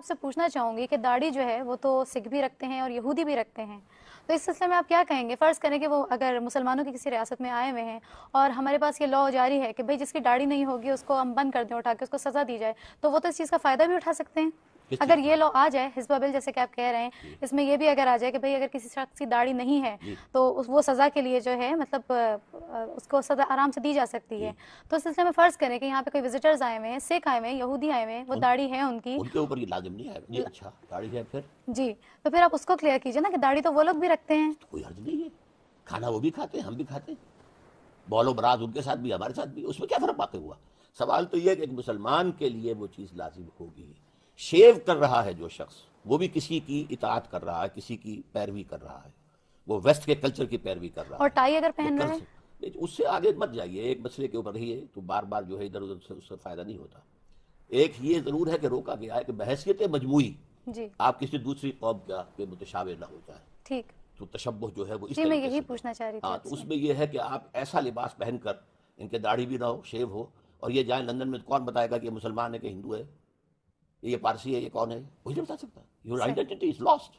آپ سے پوچھنا چاہوں گی کہ داڑھی جو ہے وہ تو سکھ بھی رکھتے ہیں اور یہودی بھی رکھتے ہیں، تو اس سلسلے میں آپ کیا کہیں گے؟ فرض کریں کہ وہ اگر مسلمانوں کی کسی ریاست میں آئے ہوئے ہیں اور ہمارے پاس یہ لاء جاری ہے کہ بھئی جس کی داڑھی نہیں ہوگی اس کو ہم بند کر دیں اٹھا کے، اس کو سزا دی جائے، تو وہ تو اس چیز کا فائدہ بھی اٹھا سکتے ہیں؟ کس اگر چیز یہ کا؟ لاء آ جائے حزب بل جیسے کہ آپ کہہ رہے ہیں، اس میں یہ بھی اگر آ جائے کہ بھئی اگر کسی شخص کی داڑھی نہیں ہے جی تو وہ سزا کے لیے جو ہے مطلب اس کو سزا آرام سے دی جا سکتی ہے، جی تو اس سلسلے میں فرض کریں کہ یہاں پہ کوئی وزٹرز آئے ہوئے ہیں، سکھ آئے ہوئے ہیں، یہودی آئے ہوئے ہیں، وہ ان داڑھی ہے ان کی، ان کے اوپر یہ لازم نہیں ہے جی، اچھا داڑھی ہے پھر جی، تو پھر آپ اس کو کلیئر کیجئے نا کہ داڑھی تو وہ لوگ بھی رکھتے ہیں۔ کوئی حرج نہیں ہے، کھانا وہ بھی کھاتے ہیں ہم بھی کھاتے ہیں، بول و براز ان کے ساتھ بھی ہمارے ساتھ بھی، اس میں کیا فرق واقع ہوا؟ سوال تو یہ ہے کہ ایک مسلمان کے لیے وہ چیز لازم ہوگی۔ شیو کر رہا ہے جو شخص، وہ بھی کسی کی اطاعت کر رہا ہے، کسی کی پیروی کر رہا ہے، وہ ویسٹ کے کلچر کی پیروی کر رہا اور ہے، ٹائی اگر وہ پہن کر رہا ہے سکتے، اس سے آگے مت جائیے، ایک مسئلے کے اوپر رہیے تو بار بار جو ہے ادھر ادھر سے اس سے فائدہ نہیں ہوتا۔ ایک یہ ضرور ہے کہ روکا گیا ہے کہ بحیثیت مجموعی جی آپ کسی دوسری قوم کے متشابہ نہ ہو جائے، ٹھیک، تو تشبہ جو ہے وہ اس جی میں طریقے یہی سے جو پوچھنا چاہ رہی تھی ہاں، آپ تو سے۔ اس میں یہ ہے کہ آپ ایسا لباس پہن کر ان کے داڑھی بھی نہ ہو، شیو ہو، اور یہ جائیں لندن میں، کون بتائے گا کہ یہ مسلمان ہے کہ ہندو ہے، یہ پارسی ہے، یہ کون ہے؟ کوئی نہیں بتا سکتا۔ یور صحیح، آئیڈینٹی از لاسٹ۔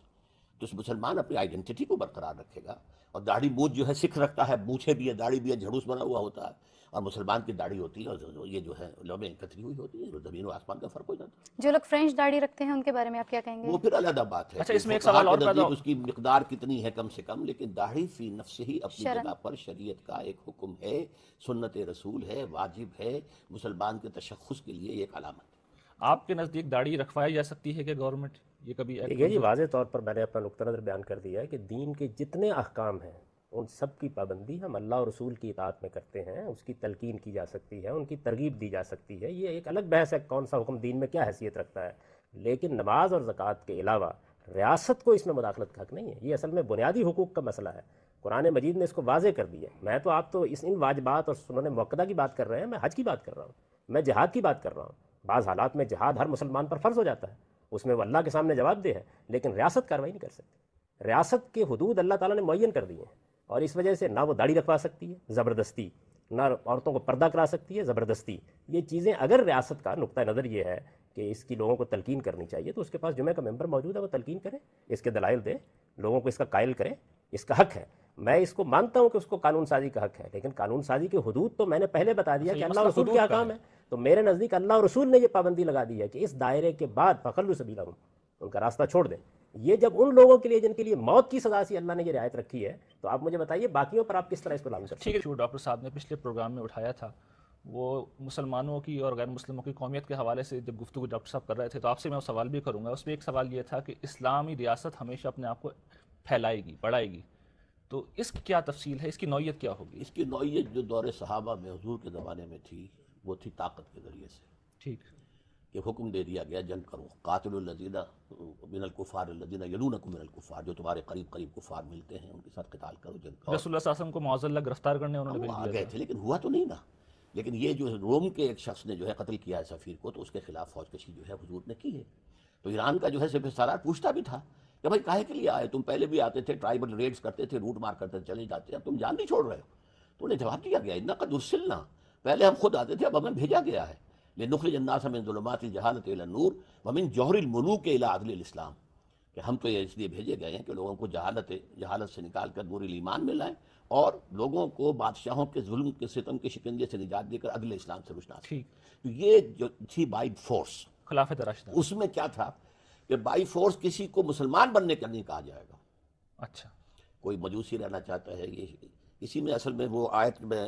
تو اس مسلمان اپنی آئیڈینٹی کو برقرار رکھے گا، اور داڑھی مونچھ جو ہے سکھ رکھتا ہے، مونچھے بھی ہے، داڑھی بھی ہے، جھڑوس بنا ہوا ہوتا ہے، اور مسلمان کی داڑھی ہوتی ہے، اور یہ جو ہے لومیں کتری ہوئی ہوتی ہے، زمین و آسمان کا فرق ہو جاتا ہے۔ جو لوگ فرینچ داڑھی رکھتے ہیں ان کے بارے میں آپ کیا کہیں گے؟ وہ پھر علیحدہ بات ہے اچھا کہ اس میں ایک فقہا سوال کے اور پیدا نزدیک اس کی مقدار کتنی ہے کم سے کم، لیکن داڑھی فی نفس ہی اپنی شرن جگہ پر شریعت کا ایک حکم ہے، سنت رسول ہے، واجب ہے، مسلمان کے تشخص کے لیے ایک علامت ہے۔ آپ کے نزدیک داڑھی رکھوائی جا سکتی ہے کہ گورنمنٹ یہ کبھی ایکٹ دیکھیے جی، منظور؟ واضح طور پر میں نے اپنا نقطہ نظر بیان کر دیا ہے کہ دین کے جتنے احکام ہیں ان سب کی پابندی ہم اللہ اور رسول کی اطاعت میں کرتے ہیں، اس کی تلقین کی جا سکتی ہے، ان کی ترغیب دی جا سکتی ہے، یہ ایک الگ بحث ہے کون سا حکم دین میں کیا حیثیت رکھتا ہے، لیکن نماز اور زکوٰۃ کے علاوہ ریاست کو اس میں مداخلت کا حق نہیں ہے۔ یہ اصل میں بنیادی حقوق کا مسئلہ ہے، قرآن مجید نے اس کو واضح کر دیا ہے۔ میں تو آپ تو ان واجبات اور سنن موقدہ کی بات کر رہے ہیں، میں حج کی بات کر رہا ہوں، میں جہاد کی بات کر رہا ہوں۔ بعض حالات میں جہاد ہر مسلمان پر فرض ہو جاتا ہے، اس میں وہ اللہ کے سامنے جواب دہ ہے، لیکن ریاست کارروائی نہیں کر سکتی۔ ریاست کے حدود اللہ تعالیٰ نے معین کر دیے ہیں، اور اس وجہ سے نہ وہ داڑھی رکھوا سکتی ہے زبردستی، نہ عورتوں کو پردہ کرا سکتی ہے زبردستی۔ یہ چیزیں اگر ریاست کا نقطہ نظر یہ ہے کہ اس کی لوگوں کو تلقین کرنی چاہیے، تو اس کے پاس جمعہ کا ممبر موجود ہے، وہ تلقین کرے، اس کے دلائل دے، لوگوں کو اس کا قائل کرے، اس کا حق ہے۔ میں اس کو مانتا ہوں کہ اس کو قانون سازی کا حق ہے، لیکن قانون سازی کے حدود تو میں نے پہلے بتا دیا اچھا، کہ یہ اللہ اور مسئلہ رسول کے حدود کا احکام ہے۔ ہے۔ تو میرے نزدیک اللہ اور رسول نے یہ پابندی لگا دی ہے کہ اس دائرے کے بعد فخلوا سبیلہم، ان کا راستہ چھوڑ دیں۔ یہ جب ان لوگوں کے لیے جن کے لیے موت کی سزا سے اللہ نے یہ رعایت رکھی ہے، تو آپ مجھے بتائیے باقیوں پر آپ کس طرح اس کو لاگو کر سکتے ہیں؟ ٹھیک ہے، جو ڈاکٹر صاحب نے پچھلے پروگرام میں اٹھایا تھا وہ مسلمانوں کی اور غیر مسلموں کی قومیت کے حوالے سے جب گفتگو ڈاکٹر صاحب کر رہے تھے، تو آپ سے میں وہ سوال بھی کروں گا۔ اس میں ایک سوال یہ تھا کہ اسلامی ریاست ہمیشہ اپنے آپ کو پھیلائے گی، بڑھائے گی، تو اس کی کیا تفصیل ہے، اس کی نوعیت کیا ہوگی؟ اس کی نوعیت جو دور صحابہ میں حضور کے زمانے میں تھی، وہ تھی طاقت کے ذریعے سے، ٹھیک، کہ حکم دے دیا گیا جنگ کرو، قاتل الذین من الکفار الذین یلونکم من الکفار، جو تمہارے قریب قریب کفار ملتے ہیں ان کے ساتھ قتال کرو، جنگ کرو۔ رسول اللہ صلی اللہ علیہ وسلم کو معاذ اللہ گرفتار کرنے انہوں نے وہ بھیج آ دیا گئے تھا۔ تھے لیکن ہوا تو نہیں نا۔ لیکن یہ جو روم کے ایک شخص نے جو ہے قتل کیا ہے سفیر کو، تو اس کے خلاف فوج کشی جو ہے حضور نے کی ہے۔ تو ایران کا جو ہے سپہ سالار پوچھتا بھی تھا کہ بھائی کاہے کے لیے آئے تم؟ پہلے بھی آتے تھے، ٹرائبل ریڈز کرتے تھے، روٹ مار کرتے چلے جاتے، اب تم جان نہیں چھوڑ رہے ہو؟ تو انہیں جواب دیا گیا انا قد ارسلنا، پہلے ہم خود آتے تھے، اب ہمیں بھیجا گیا ہے، لنخرج الناس من ظلمات الجہالۃ الی النور ومن جوہر الملوک الی عدل الاسلام، کہ ہم تو یہ اس لیے بھیجے گئے ہیں کہ لوگوں کو جہالت سے نکال کر نور ایمان میں لائیں، اور لوگوں کو بادشاہوں کے ظلم کے ستم کے شکنجے سے نجات دے کر عدل اسلام سے روشناس کریں۔ ٹھیک، تو یہ جو تھی بائی فورس، خلافت راشدہ۔ اس میں کیا تھا کہ بائی فورس کسی کو مسلمان بننے کا نہیں کہا جائے گا۔ اچھا، کوئی مجوسی رہنا چاہتا ہے، یہ اسی میں اصل میں وہ آیت میں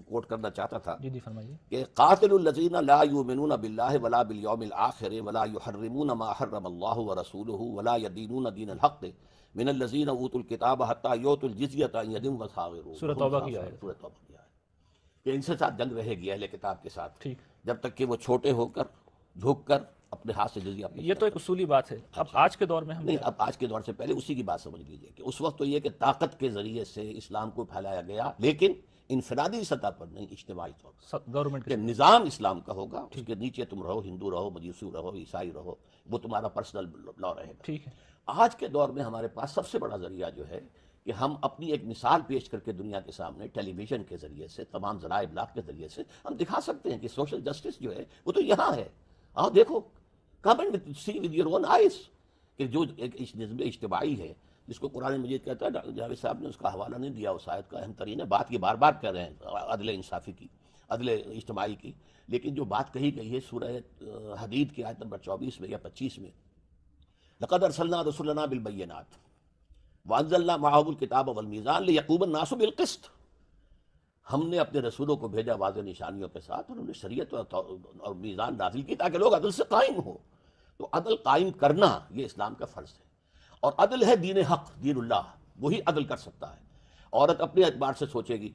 کوٹ کرنا چاہتا تھا جی جی فرمائیے۔ کہ قاتل الذین لا یؤمنون باللہ ولا بالیوم الآخر ولا یحرمون ما حرم اللہ ورسولہ ولا یدینون دین الحق من الذین اوتوا الکتاب حتی یؤتوا الجزیۃ عن ید وهم صاغرون۔ سورہ توبہ کی آیت۔ سورہ توبہ کی آیت کہ ان سے ساتھ جنگ رہے گی اہل کتاب کے ساتھ، ٹھیک، جب تک کہ وہ چھوٹے ہو کر جھک کر اپنے ہاتھ سے جزیہ پیش یہ تو ایک اصولی بات ہے۔ اب آج کے دور میں ہم نہیں، اب آج کے دور سے پہلے اسی کی بات سمجھ لیجئے کہ اس وقت تو یہ کہ طاقت کے ذریعے سے اسلام کو پھیلایا گیا، لیکن انفرادی سطح پر نہیں، اجتماعی طور پر، گورنمنٹ کہ کے نظام اسلام کا ہوگا، اس کے نیچے تم رہو، ہندو رہو، مجوسی رہو، عیسائی رہو، وہ تمہارا پرسنل لا رہے گا۔ ٹھیک ہے، آج کے دور میں ہمارے پاس سب سے بڑا ذریعہ جو ہے کہ ہم اپنی ایک مثال پیش کر کے دنیا کے سامنے ٹیلی ویژن کے ذریعے سے، تمام ذرائع ابلاغ کے ذریعے سے ہم دکھا سکتے ہیں کہ سوشل جسٹس جو ہے وہ تو یہاں ہے، آؤ دیکھو، come and see with your own eyes کہ جو ایک نظم اجتماعی ہے جس کو قرآن مجید کہتا ہے، جاوید صاحب نے اس کا حوالہ نہیں دیا اس آیت کا، اہم ترین ہے بات یہ بار بار کہہ رہے ہیں عدل انصافی کی، عدل اجتماعی کی، لیکن جو بات کہی گئی ہے سورہ حدید کی آیت نمبر 24 میں یا 25 میں، لقد ارسلنا رسلنا بالبینات وانزلنا معهم الکتاب والمیزان لیقوم الناس بالقسط، ہم نے اپنے رسولوں کو بھیجا واضح نشانیوں کے ساتھ اور انہیں شریعت اور میزان نازل کی تاکہ لوگ عدل سے قائم ہو۔ تو عدل قائم کرنا یہ اسلام کا فرض ہے، اور عدل ہے دین حق، دین اللہ، وہی عدل کر سکتا ہے۔ عورت اپنے اعتبار سے سوچے گی،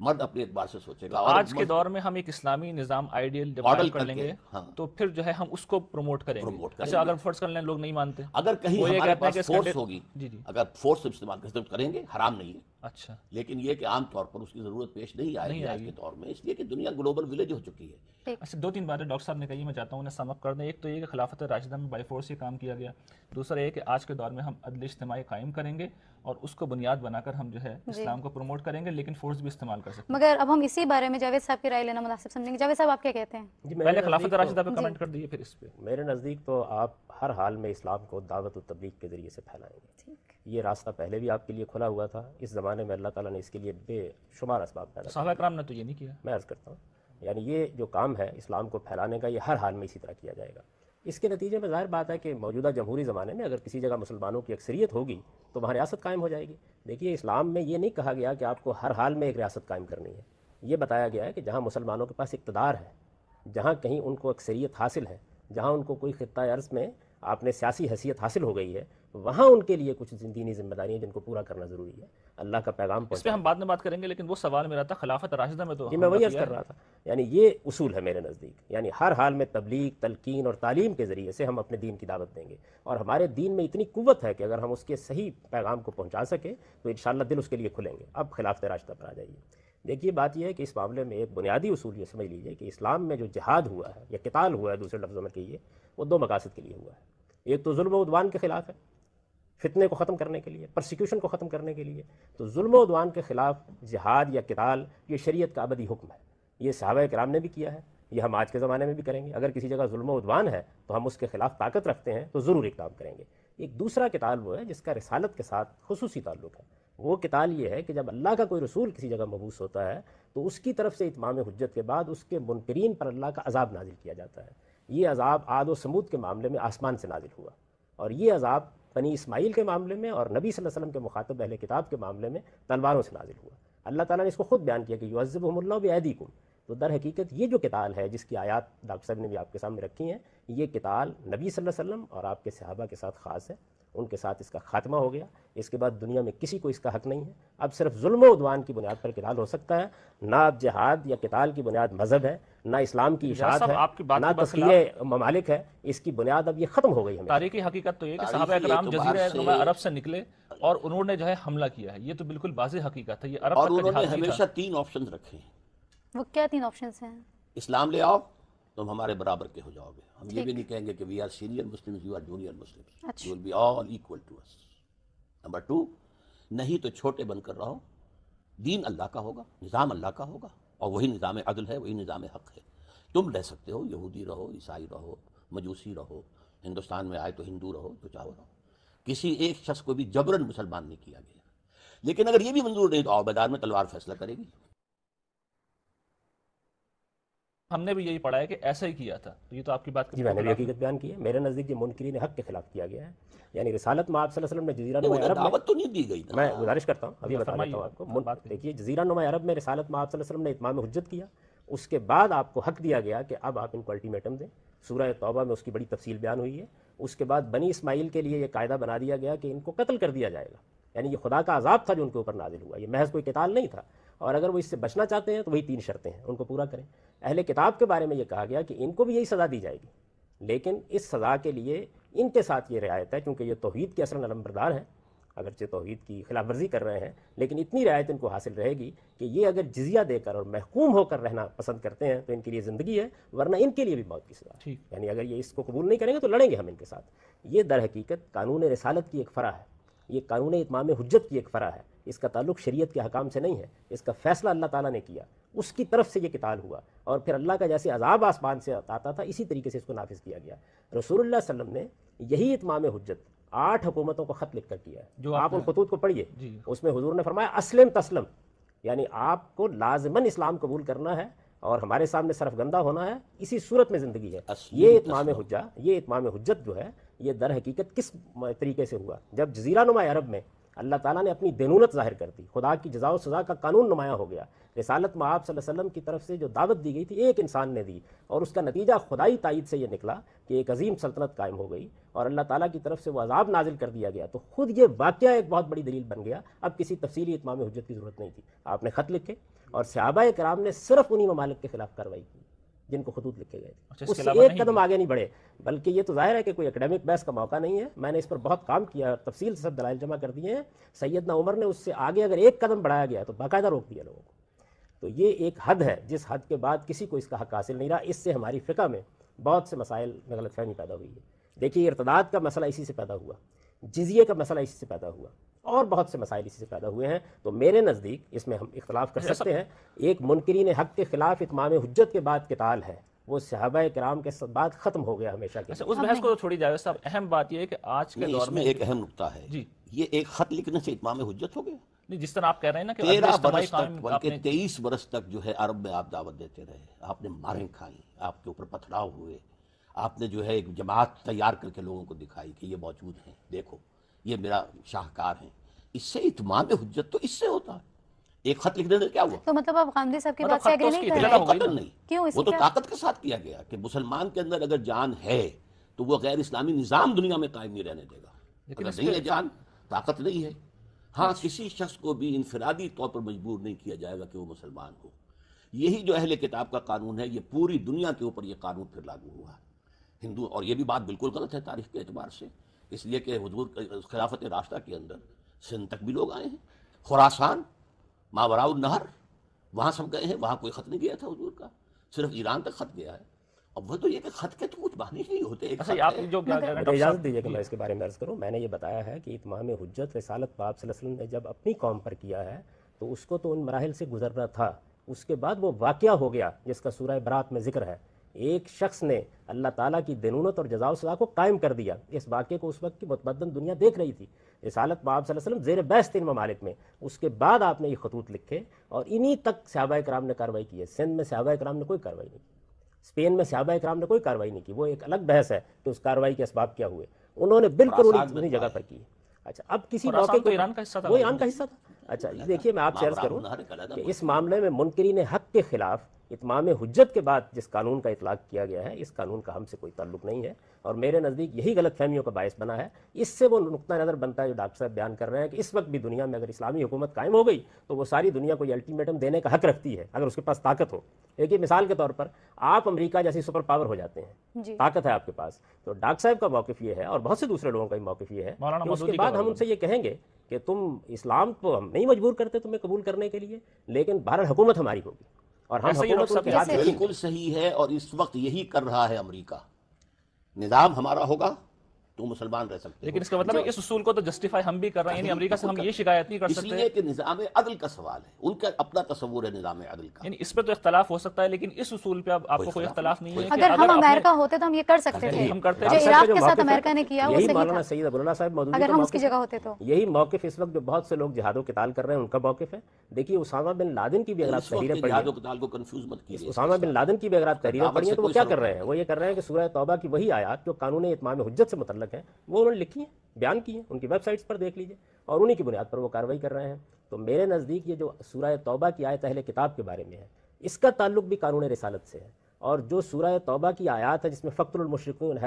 مرد اپنے اعتبار سے سوچے گا۔ آج کے دور میں ہم ایک اسلامی نظام آئیڈیل ماڈل ڈیولپ کر لیں گے، ہاں، تو پھر جو ہے ہم اس کو پروموٹ کریں گے۔ اچھا اگر فرض کر لیں لوگ نہیں مانتے، اگر کہیں وہ یہ ہمارے کہتے ہیں پاس کہ فورس ہوگی، جی جی اگر فورس استعمال کریں گے، حرام نہیں ہے، اچھا لیکن یہ کہ عام طور پر اس کی ضرورت پیش نہیں آئے گی آج کے دور میں، اس لیے کہ دنیا گلوبل ولیج ہو چکی ہے۔ اچھا، دو تین باتیں ڈاکٹر صاحب نے کہی، میں چاہتا ہوں انہیں سم اپ کر دیں۔ ایک تو یہ کہ خلافت راشدہ میں بائی فورس یہ کام کیا گیا، دوسرا یہ کہ آج کے دور میں ہم عدل اجتماعی قائم کریں گے اور اس کو بنیاد بنا کر ہم جو ہے اسلام کو پروموٹ کریں گے، لیکن فورس بھی استعمال کر سکتے ہیں۔ مگر اب ہم اسی بارے میں جاوید صاحب کی رائے لینا مناسب سمجھیں گے۔ جاوید صاحب آپ کیا کہتے ہیں؟ جی پہلے خلافت راشدہ پہ کمنٹ کر دیجیے، پھر اس پہ۔ میرے نزدیک تو آپ ہر حال میں اسلام کو دعوت و تبلیغ کے ذریعے سے پھیلائیں گے۔ یہ راستہ پہلے بھی آپ کے لیے کھلا ہوا تھا، اس زمانے میں اللہ تعالیٰ نے اس کے لیے بے شمار اسباب پیدا کیے۔ صحابہ کرام نے تو یہ نہیں کیا۔ میں عرض کرتا ہوں، یعنی یہ جو کام ہے اسلام کو پھیلانے کا، یہ ہر حال میں اسی طرح کیا جائے گا۔ اس کے نتیجے میں ظاہر بات ہے کہ موجودہ جمہوری زمانے میں اگر کسی جگہ مسلمانوں کی اکثریت ہوگی تو وہاں ریاست قائم ہو جائے گی۔ دیکھیے اسلام میں یہ نہیں کہا گیا کہ آپ کو ہر حال میں ایک ریاست قائم کرنی ہے، یہ بتایا گیا ہے کہ جہاں مسلمانوں کے پاس اقتدار ہے، جہاں کہیں ان کو اکثریت حاصل ہے، جہاں ان کو کوئی خطہ ارض میں آپ نے سیاسی حیثیت حاصل ہو گئی ہے، وہاں ان کے لیے کچھ دینی ذمہ داریاں جن کو پورا کرنا ضروری ہے، اللہ کا پیغام اس پہ پہنچانا۔ ہم بعد میں بات کریں گے، لیکن وہ سوال میرا تھا خلافت راشدہ میں تو جی میں وہی عرض کر رہا تھا، یعنی یہ اصول ہے میرے نزدیک، یعنی ہر حال میں تبلیغ، تلقین اور تعلیم کے ذریعے سے ہم اپنے دین کی دعوت دیں گے، اور ہمارے دین میں اتنی قوت ہے کہ اگر ہم اس کے صحیح پیغام کو پہنچا سکیں تو انشاءاللہ دل اس کے لیے کھلیں گے۔ اب خلافت راشدہ پر آ جائیے۔ دیکھیے بات یہ ہے کہ اس معاملے میں ایک بنیادی اصول یہ سمجھ لیجیے کہ اسلام میں جو جہاد ہوا ہے یا قتال ہوا ہے، دوسرے لفظوں میں کہیے، وہ دو مقاصد کے لیے ہوا ہے۔ ایک تو ظلم و عدوان کے خلاف ہے، فتنے کو ختم کرنے کے لیے، پرسیکیوشن کو ختم کرنے کے لیے۔ تو ظلم و عدوان کے خلاف جہاد یا قتال یہ شریعت کا ابدی حکم ہے، یہ صحابہ کرام نے بھی کیا ہے، یہ ہم آج کے زمانے میں بھی کریں گے۔ اگر کسی جگہ ظلم و عدوان ہے تو ہم اس کے خلاف طاقت رکھتے ہیں تو ضرور اقدام کریں گے۔ ایک دوسرا قتال وہ ہے جس کا رسالت کے ساتھ خصوصی تعلق ہے، وہ قتال یہ ہے کہ جب اللہ کا کوئی رسول کسی جگہ مبعوث ہوتا ہے تو اس کی طرف سے اتمام حجت کے بعد اس کے منکرین پر اللہ کا عذاب نازل کیا جاتا ہے۔ یہ عذاب عاد و سمود کے معاملے میں آسمان سے نازل ہوا، اور یہ عذاب بنی اسماعیل کے معاملے میں اور نبی صلی اللہ علیہ وسلم کے مخاطب اہل کتاب کے معاملے میں تلواروں سے نازل ہوا۔ اللہ تعالیٰ نے اس کو خود بیان کیا کہ یعذبہم اللہ بایدیکم۔ تو در حقیقت یہ جو قتال ہے جس کی آیات ڈاکٹر صاحب نے بھی آپ کے سامنے رکھی ہیں، یہ قتال نبی صلی اللہ علیہ وسلم اور آپ کے صحابہ کے ساتھ خاص ہے، ان کے ساتھ اس کا خاتمہ ہو گیا۔ اس کے بعد دنیا میں کسی کو اس کا حق نہیں ہے۔ اب صرف ظلم و عدوان کی بنیاد پر قتال ہو سکتا ہے، نہ اب جہاد یا قتال کی بنیاد مذہب ہے، نہ اسلام کی اشاعت صاحب آپ کی ہے، بات نہ کے برخلاف تسلیح ممالک ہے۔ اس کی بنیاد اب یہ ختم ہو گئی ہمیں۔ تاریخی حقیقت تو یہ کہ صحابہ تاریخی کرام اعتبار جزیرہ سے- نما عرب سے نکلے اور انہوں نے جو ہے حملہ کیا ہے، یہ تو بالکل واضح حقیقت ہے، یہ عرب اور تک کا انہوں نے جہاد نہیں ہمیشہ تھا۔ 3 آپشنز رکھے ہیں۔ وہ کیا 3 آپشنز ہیں؟ اسلام لے آؤ تم ہمارے برابر کے ہو جاؤ گے، ہم یہ بھی نہیں کہیں گے کہ we are senior Muslims, you are junior Muslims, اچھا۔ You will be all equal to us. Number 2، نہیں تو چھوٹے بن کر رہو، دین اللہ کا ہوگا، نظام اللہ کا ہوگا، اور وہی نظام عدل ہے، وہی نظام حق ہے۔ تم رہ سکتے ہو، یہودی رہو، عیسائی رہو، مجوسی رہو، ہندوستان میں آئے تو ہندو رہو، جو چاہو رہو، کسی ایک شخص کو بھی جبراً مسلمان نہیں کیا گیا۔ لیکن اگر یہ بھی منظور نہیں تو آؤ میدان میں، تلوار فیصلہ کرے گی۔ ہم نے بھی یہی پڑھا ہے کہ ایسا ہی کیا تھا، تو یہ تو آپ کی بات جی میں نے بھی حقیقت بیان کی ہے۔ میرے نزدیک یہ منکرین حق کے خلاف کیا گیا ہے، یعنی رسالت میں آپ صلی اللہ علیہ وسلم نے جزیرہ نما انہیں عرب میں، دعوت تو نہیں دی گئی نا۔ میں گزارش کرتا ہوں ابھی بتا فرمائیے، دیتا ہوں آپ کو۔ بات کیجیے۔ دیکھیے جزیرہ نما عرب میں رسالت میں آپ صلی اللہ علیہ وسلم نے اتمام حجت کیا، اس کے بعد آپ کو حق دیا گیا کہ اب آپ ان کو الٹیمیٹم دیں۔ سورہ توبہ میں اس کی بڑی تفصیل بیان ہوئی ہے۔ اس کے بعد بنی اسماعیل کے لیے یہ قاعدہ بنا دیا گیا کہ ان کو قتل کر دیا جائے گا، یعنی یہ خدا کا عذاب تھا جو ان کے اوپر نازل ہوا، یہ محض کوئی قتال نہیں تھا، اور اگر وہ اس سے بچنا چاہتے ہیں تو وہی 3 شرطیں ہیں، ان کو پورا کریں۔ اہل کتاب کے بارے میں یہ کہا گیا کہ ان کو بھی یہی سزا دی جائے گی، لیکن اس سزا کے لیے ان کے ساتھ یہ رعایت ہے، چونکہ یہ توحید کے اصل علمبردار ہیں، اگرچہ توحید کی خلاف ورزی کر رہے ہیں، لیکن اتنی رعایت ان کو حاصل رہے گی کہ یہ اگر جزیہ دے کر اور محکوم ہو کر رہنا پسند کرتے ہیں تو ان کے لیے زندگی ہے، ورنہ ان کے لیے بھی موت کی سزا ہے۔ ٹھیک۔ یعنی اگر یہ اس کو قبول نہیں کریں گے تو لڑیں گے ہم ان کے ساتھ۔ یہ در حقیقت قانون رسالت کی ایک فرع ہے۔ یہ قانون اتمام حجت کی ایک فرع ہے، اس کا تعلق شریعت کے حکام سے نہیں ہے، اس کا فیصلہ اللہ تعالیٰ نے کیا، اس کی طرف سے یہ قتال ہوا، اور پھر اللہ کا جیسے عذاب آسمان سے آتا تھا اسی طریقے سے اس کو نافذ کیا گیا۔ رسول اللہ صلی اللہ علیہ وسلم نے یہی اتمام حجت 8 حکومتوں کو خط لکھ کر کیا ہے، جو آپ ان خطوط کو پڑھیے، جی۔ اس میں حضور نے فرمایا اسلم تسلم، یعنی آپ کو لازماً اسلام قبول کرنا ہے اور ہمارے سامنے صرف گندہ ہونا ہے، اسی صورت میں زندگی ہے۔ یہ اتمام حجت جو ہے یہ در حقیقت کس طریقے سے ہوا؟ جب جزیرہ نما عرب میں اللہ تعالیٰ نے اپنی دینونت ظاہر کر دی، خدا کی جزا و سزا کا قانون نمایاں ہو گیا، رسالت مآب صلی اللہ علیہ وسلم کی طرف سے جو دعوت دی گئی تھی ایک انسان نے دی، اور اس کا نتیجہ خدائی تائید سے یہ نکلا کہ ایک عظیم سلطنت قائم ہو گئی اور اللہ تعالیٰ کی طرف سے وہ عذاب نازل کر دیا گیا، تو خود یہ واقعہ ایک بہت بڑی دلیل بن گیا۔ اب کسی تفصیلی اتمام حجت کی ضرورت نہیں تھی، آپ نے خط لکھے اور صحابہ کرام نے صرف انہی ممالک کے خلاف کارروائی کی جن کو خطوط لکھے گئے تھے، اس سے ایک قدم آگے نہیں بڑھے، بلکہ یہ تو ظاہر ہے کہ کوئی اکیڈمک بحث کا موقع نہیں ہے، میں نے اس پر بہت کام کیا اور تفصیل سے سب دلائل جمع کر دیے ہیں۔ سیدنا عمر نے اس سے آگے اگر ایک قدم بڑھایا گیا تو باقاعدہ روک دیا لوگوں کو، تو یہ ایک حد ہے جس حد کے بعد کسی کو اس کا حق حاصل نہیں رہا۔ اس سے ہماری فقہ میں بہت سے مسائل میں غلط فہمی پیدا ہوئی ہے۔ دیکھیے ارتداد کا مسئلہ اسی سے پیدا ہوا، جزیے کا مسئلہ اسی سے پیدا ہوا، اور بہت سے مسائل اسی سے پیدا ہوئے ہیں۔ تو میرے نزدیک اس میں ہم اختلاف کر سکتے ہیں، ایک منکرین حق کے خلاف اتمام حجت کے بعد قتال ہے، وہ صحابہ کرام کے بعد ختم ہو گیا ہمیشہ کے لیے۔ اس بحث کو تو چھوڑی جاوید صاحب، اہم بات یہ ہے کہ آج کے دور اس میں ایک اہم نقطہ ہے، جی، یہ ایک خط لکھنے سے اتمام حجت ہو گیا؟ نہیں، جس طرح آپ کہہ رہے ہیں نا کہ 13 برس تک بلکہ 23 برس تک جو ہے عرب میں آپ دعوت دیتے رہے، آپ نے ماریں کھائیں، آپ کے اوپر پتھراؤ ہوئے، آپ نے جو ہے ایک جماعت تیار کر کے لوگوں کو دکھائی کہ یہ موجود ہیں، دیکھو یہ میرا شاہکار ہیں، اس سے اتمام حجت تو اس سے ہوتا ہے۔ ایک خط لکھنے سے کیا ہوا؟ تو مطلب آپ غامدی صاحب کی بات سے ایگری نہیں کر رہے ہو گئی نا؟ نہیں، کیوں؟ وہ تو طاقت کے ساتھ کیا گیا کہ مسلمان کے اندر اگر جان ہے تو وہ غیر اسلامی نظام دنیا میں قائم نہیں رہنے دے گا، اگر نہیں ہے جان، طاقت نہیں ہے۔ ہاں، کسی شخص کو بھی انفرادی طور پر مجبور نہیں کیا جائے گا کہ وہ مسلمان ہو۔ یہی جو اہل کتاب کا قانون ہے، یہ پوری دنیا کے اوپر یہ قانون پھر لاگو ہوا ہے ہندو، اور یہ بھی بات بالکل غلط ہے تاریخ کے اعتبار سے، اس لیے کہ حضور خلافت راشدہ کے اندر سندھ تک بھی لوگ آئے ہیں، خراسان، ماوراء النہر، وہاں سب گئے ہیں، وہاں کوئی خط نہیں گیا تھا حضور کا، صرف ایران تک خط گیا ہے۔ اب وہ تو یہ کہ خط کے تو کچھ معنی نہیں ہوتے، ایک خط آپ ہے۔ جو اجازت دیجیے کہ میں اس کے بارے میں عرض کروں۔ میں نے یہ بتایا ہے کہ اتمام حجت رسالت پاک صلی اللہ علیہ وسلم نے جب اپنی قوم پر کیا ہے تو اس کو تو ان مراحل سے گزرنا تھا، اس کے بعد وہ واقعہ ہو گیا جس کا سورہ برات میں ذکر ہے، ایک شخص نے اللہ تعالیٰ کی دینونت اور جزا و سزا کو قائم کر دیا۔ اس واقعے کو اس وقت کی متمدن دنیا دیکھ رہی تھی، رسالت پاک صلی اللہ علیہ وسلم زیر بحث تھے ان ممالک میں، اس کے بعد آپ نے یہ خطوط لکھے اور انہی تک صحابہ کرام نے کارروائی کی ہے۔ سندھ میں صحابہ کرام نے کوئی کارروائی نہیں کی، اسپین میں صحابہ کرام نے کوئی کارروائی نہیں کی، وہ ایک الگ بحث ہے کہ اس کارروائی کے اسباب کیا ہوئے، انہوں نے بالکل انہی جگہ پر کی۔ اچھا، اب کسی موقع کو ایران کا حصہ تھا، وہ ایران کا حصہ تھا۔ اچھا دیکھیے، میں آپ سے عرض کروں کہ اس معاملے میں منکرین حق کے خلاف اتمام حجت کے بعد جس قانون کا اطلاق کیا گیا ہے، اس قانون کا ہم سے کوئی تعلق نہیں ہے، اور میرے نزدیک یہی غلط فہمیوں کا باعث بنا ہے۔ اس سے وہ نقطہ نظر بنتا ہے جو ڈاکٹر صاحب بیان کر رہے ہیں کہ اس وقت بھی دنیا میں اگر اسلامی حکومت قائم ہو گئی تو وہ ساری دنیا کو یہ الٹیمیٹم دینے کا حق رکھتی ہے اگر اس کے پاس طاقت ہو۔ ایک مثال کے طور پر آپ امریکہ جیسی سپر پاور ہو جاتے ہیں، طاقت ہے آپ کے پاس، تو ڈاکٹر صاحب کا موقف یہ ہے اور بہت سے دوسرے لوگوں کا موقف یہ ہے کہ اس کے بعد ہم ان سے یہ کہیں گے کہ تم اسلام کو ہم نہیں مجبور کرتے تمہیں قبول کرنے کے لیے، لیکن بہرحال حکومت ہماری ہوگی اور ہم حکومت کے ہاتھ میں بالکل صحیح ہے، اور اس وقت یہی کر رہا ہے امریکہ۔ نظام ہمارا ہوگا تو مسلمان رہ سکتے ہیں، لیکن اس کا مطلب ہے اس اصول کو تو جسٹیفائی ہم بھی کر رہے ہیں، یعنی امریکہ سے ہم یہ شکایت نہیں کر اس سکتے، لیے کہ نظام عدل کا سوال ہے، ان کا اپنا تصور ہے نظام عدل کا۔ یعنی اس پہ تو اختلاف ہو سکتا ہے لیکن اس اصول پہ اب آپ کو کوئی اختلاف نہیں ہے کہ اگر ہم امریکہ ہوتے تو ہم یہ کر سکتے تھے، ہم کرتے جو عراق کے ساتھ امریکہ نے کیا وہ یہی صحیح مولانا تھا، سید ابو اللہ صاحب موجودہ اگر ہم اس کی جگہ ہوتے تو یہی موقف اس وقت جو بہت سے لوگ جہاد و قتال کر رہے ہیں ان کا موقف ہے۔ دیکھیے اسامہ بن لادن کی بھی اگر آپ تحریریں جہاد و قتال کو کنفیوز مت کیجیے، اسامہ بن لادن کی بھی اگر آپ تحریریں پڑھی ہیں تو وہ کیا کر رہے ہیں؟ وہ یہ کر رہے ہیں کہ سورہ توبہ کی وہی آیات جو قانون اتمام حجت سے متعلق ہیں وہ انہوں نے لکھی ہیں، بیان کی ہیں، ان کی ویب سائٹس پر دیکھ لیجئے، اور انہی کی بنیاد پر وہ کارروائی کر رہے ہیں۔ تو میرے نزدیک یہ جو سورہ توبہ کی آیت اہل کتاب کے بارے میں ہے، اس کا تعلق بھی قانون رسالت سے ہے، اور جو سورہ توبہ کی آیات ہے جس میں فقتل المشرکین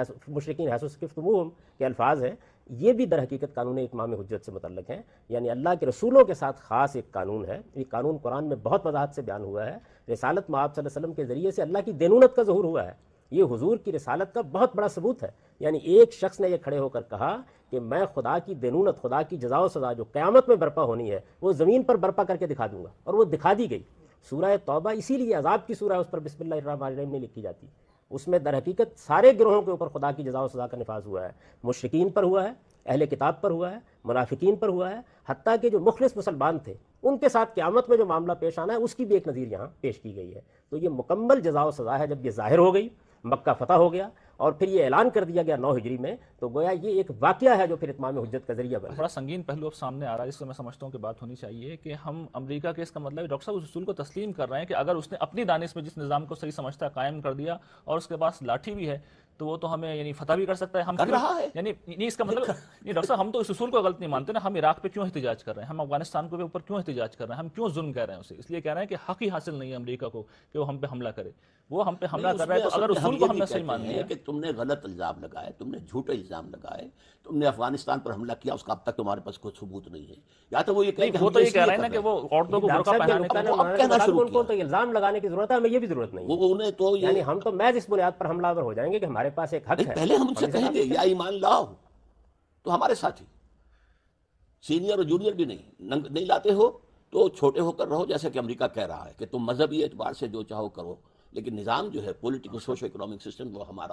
حیث ثقفتموہم کے الفاظ ہیں، یہ بھی در حقیقت قانون اتمام حجت سے متعلق ہیں، یعنی اللہ کے رسولوں کے ساتھ خاص ایک قانون ہے۔ یہ قانون قرآن میں بہت وضاحت سے بیان ہوا ہے، رسالت مآب صلی اللہ علیہ وسلم کے ذریعے سے اللہ کی دینونت کا ظہور ہوا ہے، یہ حضور کی رسالت کا بہت بڑا ثبوت ہے۔ یعنی ایک شخص نے یہ کھڑے ہو کر کہا کہ میں خدا کی دینونت، خدا کی جزا و سزا جو قیامت میں برپا ہونی ہے وہ زمین پر برپا کر کے دکھا دوں گا، اور وہ دکھا دی گئی۔ سورہ توبہ اسی لیے عذاب کی سورہ ہے، اس پر بسم اللہ الرحمن الرحیم نہیں لکھی جاتی، اس میں در حقیقت سارے گروہوں کے اوپر خدا کی جزا و سزا کا نفاذ ہوا ہے، مشرکین پر ہوا ہے، اہل کتاب پر ہوا ہے، منافقین پر ہوا ہے، حتیٰ کہ جو مخلص مسلمان تھے ان کے ساتھ قیامت میں جو معاملہ پیش آنا ہے اس کی بھی ایک نظیر یہاں پیش کی گئی ہے۔ تو یہ مکمل جزا و سزا ہے۔ جب یہ ظاہر ہو گئی، مکہ فتح ہو گیا اور پھر یہ اعلان کر دیا گیا 9 ہجری میں، تو گویا یہ ایک واقعہ ہے جو پھر اتمام حجت کا ذریعہ بنا۔ بڑا سنگین پہلو اب سامنے آ رہا ہے، جس سے میں سمجھتا ہوں کہ بات ہونی چاہیے کہ ہم امریکہ کے، اس کا مطلب ہے ڈاکٹر صاحب اس اصول کو تسلیم کر رہے ہیں کہ اگر اس نے اپنی دانش میں جس نظام کو صحیح سمجھتا ہے قائم کر دیا اور اس کے پاس لاٹھی بھی ہے تو وہ تو ہمیں یعنی فتح بھی کر سکتا ہے۔ ہم کر رہا ہے۔ یعنی نہیں، اس کا مطلب نہیں ڈاکٹر صاحب، ہم تو اس اصول کو غلط نہیں مانتے نا۔ ہم عراق پہ کیوں احتجاج کر رہے ہیں، ہم افغانستان کے اوپر کیوں احتجاج کر رہے ہیں، ہم کیوں ظلم کہہ رہے ہیں اسے؟ اس لیے کہہ رہے ہیں کہ حق ہی حاصل نہیں ہے امریکہ کو کہ وہ ہم پہ حملہ کرے۔ وہ ہم پہ حملہ کر رہا ہے تو اگر اصول کو ہم نے صحیح مان لیا کہ تم نے غلط الزام لگائے، تم نے جھوٹے الزام لگائے، تم نے افغانستان پر حملہ کیا، اس کا اب تک تمہارے پاس کوئی ثبوت نہیں ہے، یا تو وہ یہ کہیں کہ وہ تو یہ کہہ رہے ہیں نا کہ وہ عورتوں کو برقع پہنانے کا وہ اب کہنا شروع ان کو تو الزام لگانے کی ضرورت ہے، ہمیں یہ بھی ضرورت نہیں ہے۔ وہ انہیں تو یعنی ہم تو محض اس بنیاد پر حملہ آور ہو جائیں گے کہ ہمارے پاس ایک حق ہے۔ پہلے ہم ان سے کہیں گے یا ایمان لاؤ تو ہمارے ساتھی، سینئر اور جونیئر بھی نہیں لاتے ہو تو چھوٹے ہو کر رہو، جیسے کہ امریکہ کہہ رہا ہے کہ تم مذہبی اعتبار سے جو چاہو کرو، لیکن نظام جو ہے پولیٹیکل سوشو اکنامک سسٹم وہ ہمارا